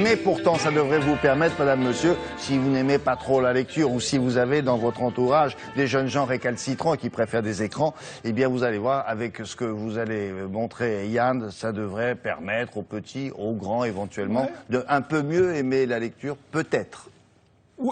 Mais pourtant, ça devrait vous permettre, madame, monsieur, si vous n'aimez pas trop la lecture ou si vous avez dans votre entourage des jeunes gens récalcitrants qui préfèrent des écrans, eh bien, vous allez voir, avec ce que vous allez montrer, Yann, ça devrait permettre aux petits, aux grands, éventuellement, de un peu mieux aimer la lecture, peut-être.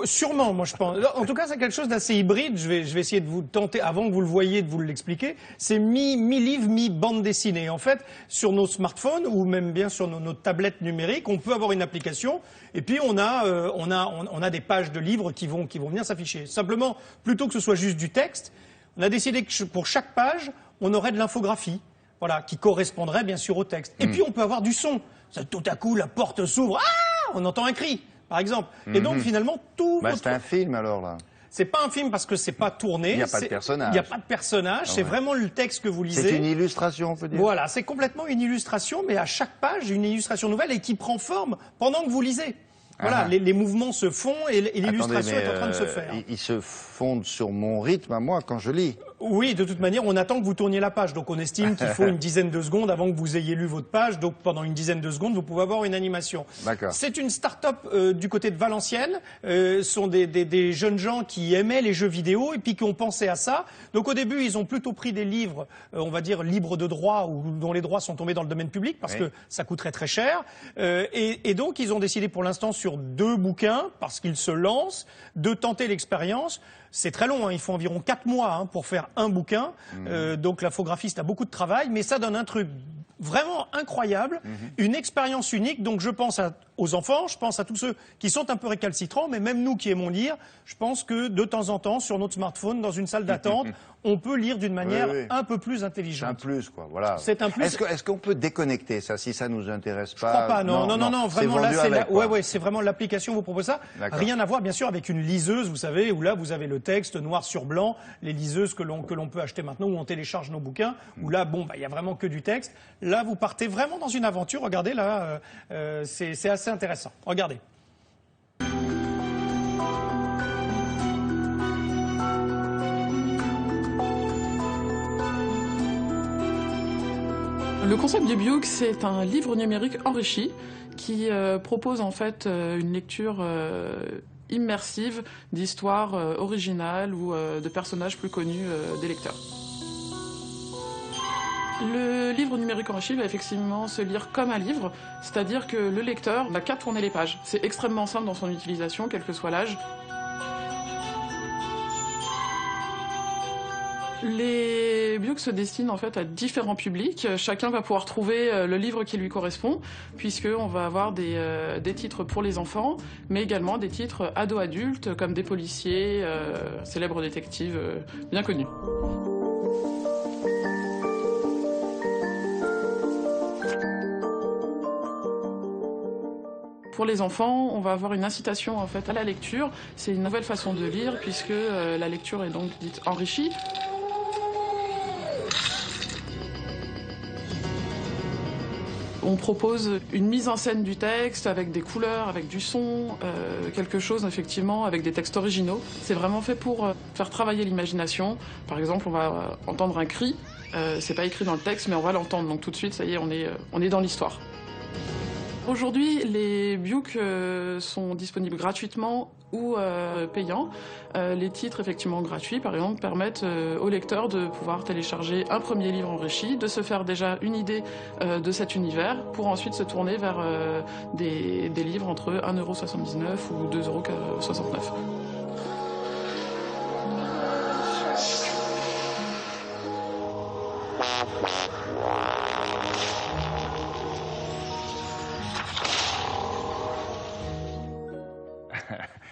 Sûrement, moi je pense. En tout cas, c'est quelque chose d'assez hybride. Je vais essayer de vous tenter, avant que vous le voyiez, de vous l'expliquer. C'est mi-livre, mi-bande dessinée. En fait, sur nos smartphones ou même bien sur nos tablettes numériques, on peut avoir une application et puis on a des pages de livres qui vont venir s'afficher. Simplement, plutôt que ce soit juste du texte, on a décidé que pour chaque page, on aurait de l'infographie, voilà, qui correspondrait bien sûr au texte. Et puis on peut avoir du son. Ça, tout à coup, la porte s'ouvre, ah, on entend un cri, par exemple. Et donc finalement tout. C'est un film alors là. C'est pas un film parce que c'est pas tourné. Il n'y a pas de personnage. Il n'y a pas de personnage. C'est vraiment le texte que vous lisez. C'est une illustration, on peut dire. Voilà, c'est complètement une illustration, mais à chaque page une illustration nouvelle et qui prend forme pendant que vous lisez. Voilà, les mouvements se font et l'illustration est en train de se faire. Ils se fondent sur mon rythme à moi quand je lis. Oui, de toute manière, on attend que vous tourniez la page. Donc on estime qu'il faut une dizaine de secondes avant que vous ayez lu votre page. Donc pendant une dizaine de secondes, vous pouvez avoir une animation. C'est une start-up du côté de Valenciennes. Ce sont des jeunes gens qui aimaient les jeux vidéo et puis qui ont pensé à ça. Donc au début, ils ont plutôt pris des livres, on va dire, libres de droit ou dont les droits sont tombés dans le domaine public parce que ça coûterait très cher. Et donc ils ont décidé pour l'instant sur 2 bouquins, parce qu'ils se lancent, de tenter l'expérience. C'est très long, hein, il faut environ 4 mois pour faire un bouquin. Donc l'infographiste a beaucoup de travail, mais ça donne un truc vraiment incroyable, une expérience unique. Donc je pense aux enfants, je pense à tous ceux qui sont un peu récalcitrants, mais même nous qui aimons lire, je pense que de temps en temps, sur notre smartphone, dans une salle d'attente, on peut lire d'une manière un peu plus intelligente. C'est un plus, quoi. Voilà. C'est un plus. Est-ce qu'on peut déconnecter ça si ça nous intéresse pas? Je crois pas. Non. Vraiment là, c'est vraiment l'application vous propose ça. Rien à voir, bien sûr, avec une liseuse, vous savez, où là vous avez le texte noir sur blanc, les liseuses que l'on peut acheter maintenant, où on télécharge nos bouquins, où là, bon, il y a vraiment que du texte. Là, vous partez vraiment dans une aventure. Regardez là, c'est assez intéressant. Regardez. Le concept du Biouk, c'est un livre numérique enrichi qui propose en fait une lecture immersive d'histoires originales ou de personnages plus connus des lecteurs. Le livre numérique enrichi va effectivement se lire comme un livre, c'est-à-dire que le lecteur n'a qu'à tourner les pages. C'est extrêmement simple dans son utilisation, quel que soit l'âge. Les Biouk se destinent en fait à différents publics. Chacun va pouvoir trouver le livre qui lui correspond, puisqu'on va avoir des titres pour les enfants, mais également des titres ados-adultes, comme des policiers, célèbres détectives bien connus. Pour les enfants, on va avoir une incitation en fait à la lecture. C'est une nouvelle façon de lire, puisque la lecture est donc dite enrichie. On propose une mise en scène du texte avec des couleurs, avec du son, quelque chose effectivement avec des textes originaux. C'est vraiment fait pour faire travailler l'imagination. Par exemple, on va entendre un cri, c'est pas écrit dans le texte, mais on va l'entendre. Donc tout de suite, ça y est, on est dans l'histoire. Aujourd'hui, les Biouk sont disponibles gratuitement ou payants. Les titres effectivement gratuits, par exemple, permettent aux lecteurs de pouvoir télécharger un premier livre enrichi, de se faire déjà une idée de cet univers, pour ensuite se tourner vers des livres entre 1,79 € ou 2,69 €.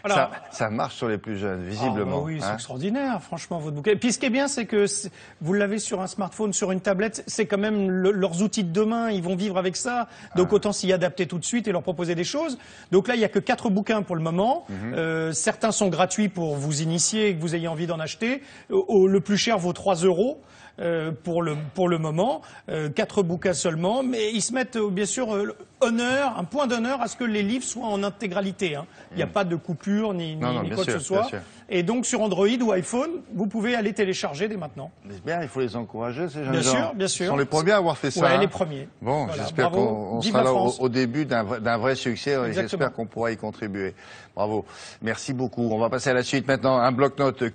Alors, ça marche sur les plus jeunes, visiblement. Oui, c'est extraordinaire, franchement, votre bouquin. Et puis ce qui est bien, c'est que vous l'avez sur un smartphone, sur une tablette, c'est quand même leurs outils de demain, ils vont vivre avec ça. Donc autant s'y adapter tout de suite et leur proposer des choses. Donc là, il n'y a que 4 bouquins pour le moment. Certains sont gratuits pour vous initier et que vous ayez envie d'en acheter. Le plus cher vaut 3 €. Pour le moment, 4 bouquins seulement, mais ils se mettent bien sûr un point d'honneur à ce que les livres soient en intégralité. Hein. Il n'y a pas de coupure ni quoi que ce soit. Et donc sur Android ou iPhone, vous pouvez aller télécharger dès maintenant. Mais bien, il faut les encourager, ces jeunes gens. Bien sûr, bien sûr. Ce sont les premiers à avoir fait ça. Ouais, les premiers. Bon, voilà, j'espère qu'on sera là au début d'un vrai succès et j'espère qu'on pourra y contribuer. Bravo. Merci beaucoup. On va passer à la suite maintenant. Un bloc-notes